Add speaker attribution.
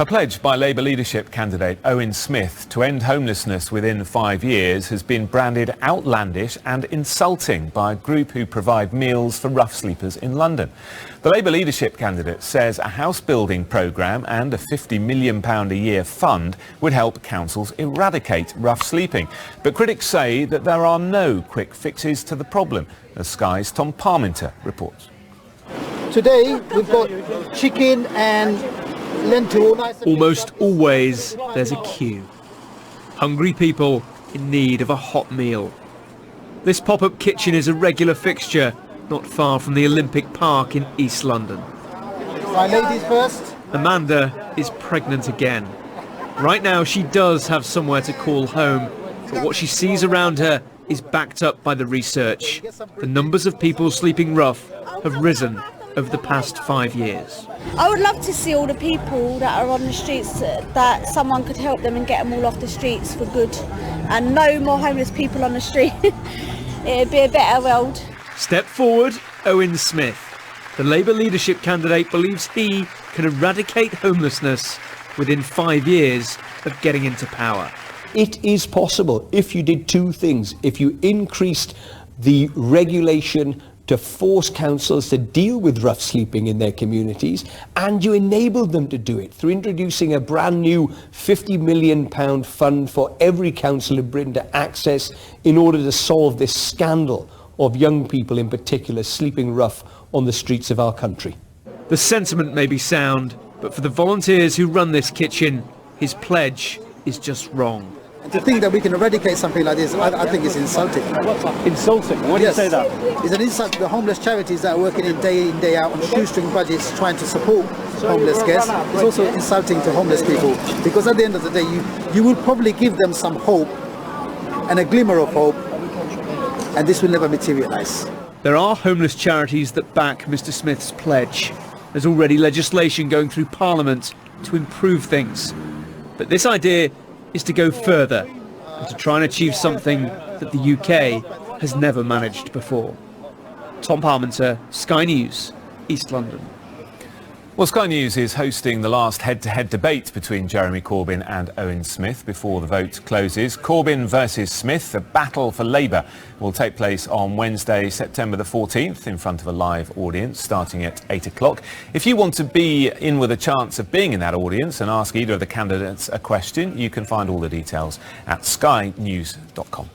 Speaker 1: A pledge by Labour leadership candidate Owen Smith to end homelessness within 5 years has been branded outlandish and insulting by a group who provide meals for rough sleepers in London. The Labour leadership candidate says a house building programme and a £50 million a year fund would help councils eradicate rough sleeping. But critics say that there are no quick fixes to the problem, as Sky's Tom Parminter reports.
Speaker 2: Today we've got chicken and lentil.
Speaker 3: Almost always there's a queue. Hungry people in need of a hot meal. This pop-up kitchen is a regular fixture not far from the Olympic Park in East London.
Speaker 2: My ladies first.
Speaker 3: Amanda is pregnant again. Right now she does have somewhere to call home, but what she sees around her is backed up by the research. The numbers of people sleeping rough have risen over the past 5 years.
Speaker 4: I would love to see all the people that are on the streets, that someone could help them and get them all off the streets for good, and no more homeless people on the street. It'd be a better world.
Speaker 3: Step forward, Owen Smith. The Labour leadership candidate believes he can eradicate homelessness within 5 years of getting into power.
Speaker 5: It is possible if you did two things. If you increased the regulation to force councils to deal with rough sleeping in their communities, and you enabled them to do it through introducing a brand new £50 million fund for every council in Britain to access in order to solve this scandal of young people in particular sleeping rough on the streets of our country.
Speaker 3: The sentiment may be sound, but for the volunteers who run this kitchen, his pledge is just wrong.
Speaker 2: To think that we can eradicate something like this, I think it's insulting.
Speaker 3: Insulting? Why do you say that?
Speaker 2: It's an insult to the homeless charities that are working in, day out on shoestring budgets trying to support homeless guests. It's also insulting to homeless people, because at the end of the day you will probably give them some hope and a glimmer of hope, and this will never materialise.
Speaker 3: There are homeless charities that back Mr Smith's pledge. There's already legislation going through Parliament to improve things. But this idea is to go further and to try and achieve something that the UK has never managed before. Tom Parminter, Sky News, East London.
Speaker 1: Well, Sky News is hosting the last head-to-head debate between Jeremy Corbyn and Owen Smith before the vote closes. Corbyn versus Smith, the battle for Labour, will take place on Wednesday, September the 14th, in front of a live audience starting at 8 o'clock. If you want to be in with a chance of being in that audience and ask either of the candidates a question, you can find all the details at skynews.com.